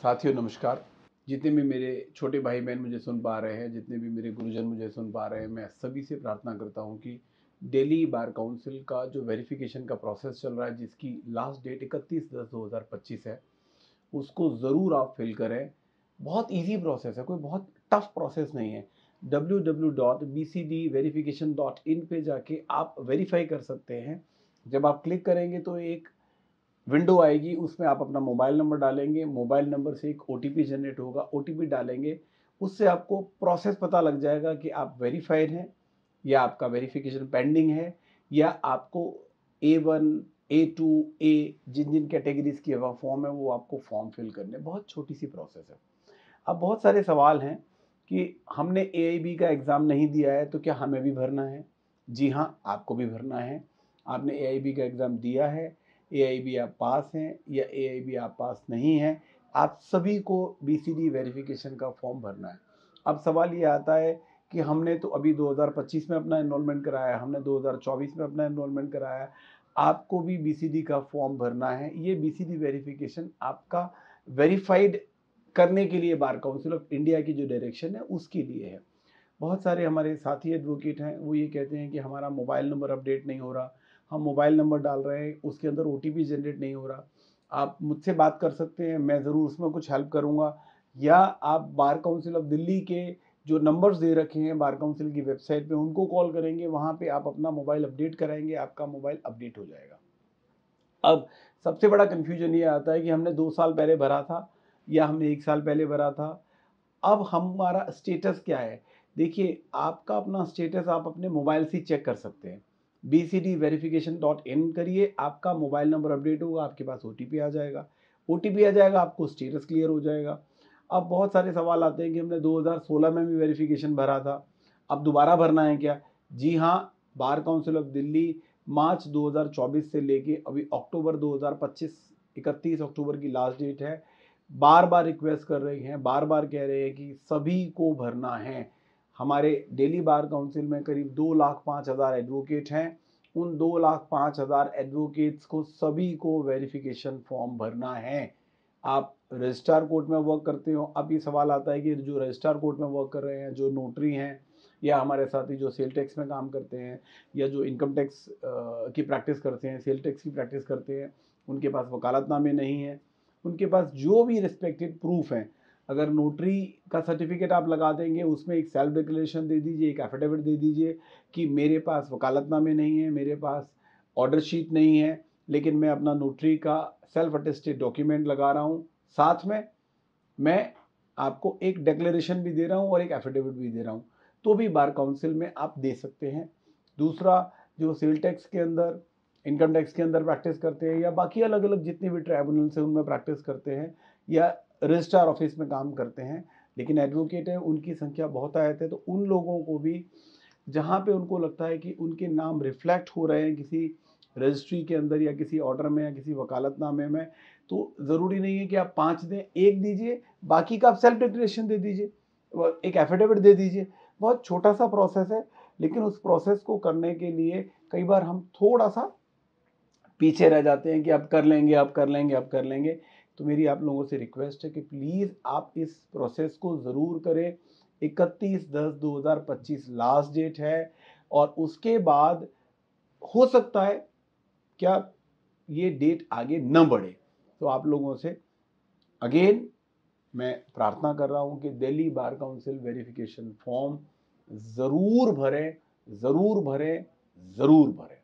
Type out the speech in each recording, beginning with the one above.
साथियों नमस्कार। जितने भी मेरे छोटे भाई बहन मुझे सुन पा रहे हैं, जितने भी मेरे गुरुजन मुझे सुन पा रहे हैं, मैं सभी से प्रार्थना करता हूँ कि दिल्ली बार काउंसिल का जो वेरिफिकेशन का प्रोसेस चल रहा है, जिसकी लास्ट डेट 31/10/2025 है, उसको ज़रूर आप फिल करें। बहुत ईजी प्रोसेस है, कोई बहुत टफ प्रोसेस नहीं है। www.bcdverification.in पे जाके आप वेरीफाई कर सकते हैं। जब आप क्लिक करेंगे तो एक विंडो आएगी, उसमें आप अपना मोबाइल नंबर डालेंगे, मोबाइल नंबर से एक ओटीपी जनरेट होगा, ओटीपी डालेंगे, उससे आपको प्रोसेस पता लग जाएगा कि आप वेरीफाइड हैं या आपका वेरिफिकेशन पेंडिंग है या आपको A1, A2, ए जिन जिन कैटेगरीज की फॉर्म है वो आपको फॉर्म फिल करने। बहुत छोटी सी प्रोसेस है। अब बहुत सारे सवाल हैं कि हमने एआईबी का एग्ज़ाम नहीं दिया है तो क्या हमें भी भरना है? जी हाँ, आपको भी भरना है। आपने एआईबी का एग्ज़ाम दिया है, एआईबी आप पास हैं या एआईबी आप पास नहीं हैं, आप सभी को बीसीडी वेरिफिकेशन का फॉर्म भरना है। अब सवाल ये आता है कि हमने तो अभी 2025 में अपना एनरोलमेंट कराया, हमने 2024 में अपना एनरोलमेंट कराया, आपको भी बीसीडी का फॉर्म भरना है। ये बीसीडी वेरिफिकेशन आपका वेरीफाइड करने के लिए बार काउंसिल ऑफ इंडिया की जो डायरेक्शन है उसके लिए है। बहुत सारे हमारे साथी एडवोकेट हैं, वो ये कहते हैं कि हमारा मोबाइल नंबर अपडेट नहीं हो रहा, हम मोबाइल नंबर डाल रहे हैं, उसके अंदर ओटीपी जनरेट नहीं हो रहा। आप मुझसे बात कर सकते हैं, मैं ज़रूर उसमें कुछ हेल्प करूँगा। या आप बार काउंसिल ऑफ दिल्ली के जो नंबर्स दे रखे हैं बार काउंसिल की वेबसाइट पे, उनको कॉल करेंगे, वहाँ पे आप अपना मोबाइल अपडेट कराएँगे, आपका मोबाइल अपडेट हो जाएगा। अब सबसे बड़ा कन्फ्यूजन ये आता है कि हमने 2 साल पहले भरा था या हमने 1 साल पहले भरा था। अब हमारा स्टेटस क्या है? देखिए, आपका अपना स्टेटस आप अपने मोबाइल से चेक कर सकते हैं। bcdverification.in करिए, आपका मोबाइल नंबर अपडेट होगा, आपके पास ओटीपी आ जाएगा। ओटीपी आ जाएगा, आपको स्टेटस क्लियर हो जाएगा। अब बहुत सारे सवाल आते हैं कि हमने 2016 में भी वेरिफिकेशन भरा था, अब दोबारा भरना है क्या? जी हाँ, बार काउंसिल ऑफ दिल्ली मार्च 2024 से लेके अभी अक्टूबर 2025, 31 अक्टूबर की लास्ट डेट है। बार-बार रिक्वेस्ट कर रही हैं, बार-बार कह रहे हैं कि सभी को भरना है। हमारे दिल्ली बार काउंसिल में करीब 2,05,000 एडवोकेट हैं। उन 2,05,000 एडवोकेट्स को सभी को वेरिफिकेशन फॉर्म भरना है। आप रजिस्ट्रार कोर्ट में वर्क करते हो, अब ये सवाल आता है कि जो रजिस्ट्रार कोर्ट में वर्क कर रहे हैं, जो नोटरी हैं या हमारे साथी जो सेल टैक्स में काम करते हैं या जो इनकम टैक्स की प्रैक्टिस करते हैं, सेल टैक्स की प्रैक्टिस करते हैं, उनके पास वकालतनामे नहीं है, उनके पास जो भी रिस्पेक्टेड प्रूफ हैं, अगर नोटरी का सर्टिफिकेट आप लगा देंगे, उसमें एक सेल्फ डिक्लेरेशन दे दीजिए, एक एफिडेविट दे दीजिए कि मेरे पास वकालतनामे नहीं है, मेरे पास ऑर्डर शीट नहीं है, लेकिन मैं अपना नोटरी का सेल्फ अटेस्टेड डॉक्यूमेंट लगा रहा हूँ। साथ में मैं आपको एक डिक्लेरेशन भी दे रहा हूँ और एक एफिडेविट भी दे रहा हूँ, तो भी बार काउंसिल में आप दे सकते हैं। दूसरा, जो सेल टैक्स के अंदर, इनकम टैक्स के अंदर प्रैक्टिस करते हैं या बाकी अलग अलग जितने भी ट्राइब्यूनल्स हैं उनमें प्रैक्टिस करते हैं या रजिस्ट्रार ऑफिस में काम करते हैं, लेकिन एडवोकेट हैं, उनकी संख्या बहुत आयत है, तो उन लोगों को भी जहाँ पे उनको लगता है कि उनके नाम रिफ्लेक्ट हो रहे हैं किसी रजिस्ट्री के अंदर या किसी ऑर्डर में या किसी वकालतनामे में, तो ज़रूरी नहीं है कि आप 5 दें, 1 दीजिए, बाकी का आप सेल्फ डिक्लेरेशन दे दीजिए, एक एफिडेविट दे दीजिए। बहुत छोटा-सा प्रोसेस है, लेकिन उस प्रोसेस को करने के लिए कई बार हम थोड़ा-सा पीछे रह जाते हैं कि अब कर लेंगे, अब कर लेंगे, अब कर लेंगे। तो मेरी आप लोगों से रिक्वेस्ट है कि प्लीज़ आप इस प्रोसेस को ज़रूर करें। 31/10/2025 लास्ट डेट है और उसके बाद हो सकता है क्या ये डेट आगे न बढ़े। तो आप लोगों से अगेन मैं प्रार्थना कर रहा हूँ कि Delhi bar council verification form ज़रूर भरें, ज़रूर भरें, ज़रूर भरें।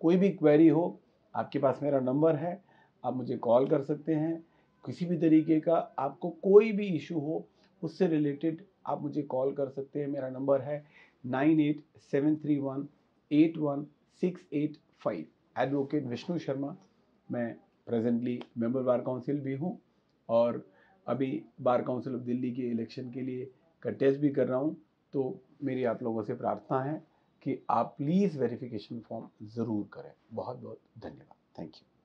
कोई भी क्वेरी हो, आपके पास मेरा नंबर है, आप मुझे कॉल कर सकते हैं। किसी भी तरीके का आपको कोई भी इशू हो, उससे रिलेटेड आप मुझे कॉल कर सकते हैं। मेरा नंबर है 9873181685। एडवोकेट विष्णु शर्मा। मैं प्रेजेंटली मेंबर बार काउंसिल भी हूँ और अभी बार काउंसिल ऑफ दिल्ली के इलेक्शन के लिए कंटेस्ट भी कर रहा हूँ। तो मेरी आप लोगों से प्रार्थना है कि आप प्लीज़ वेरिफिकेशन फॉर्म ज़रूर करें। बहुत बहुत धन्यवाद। Thank you.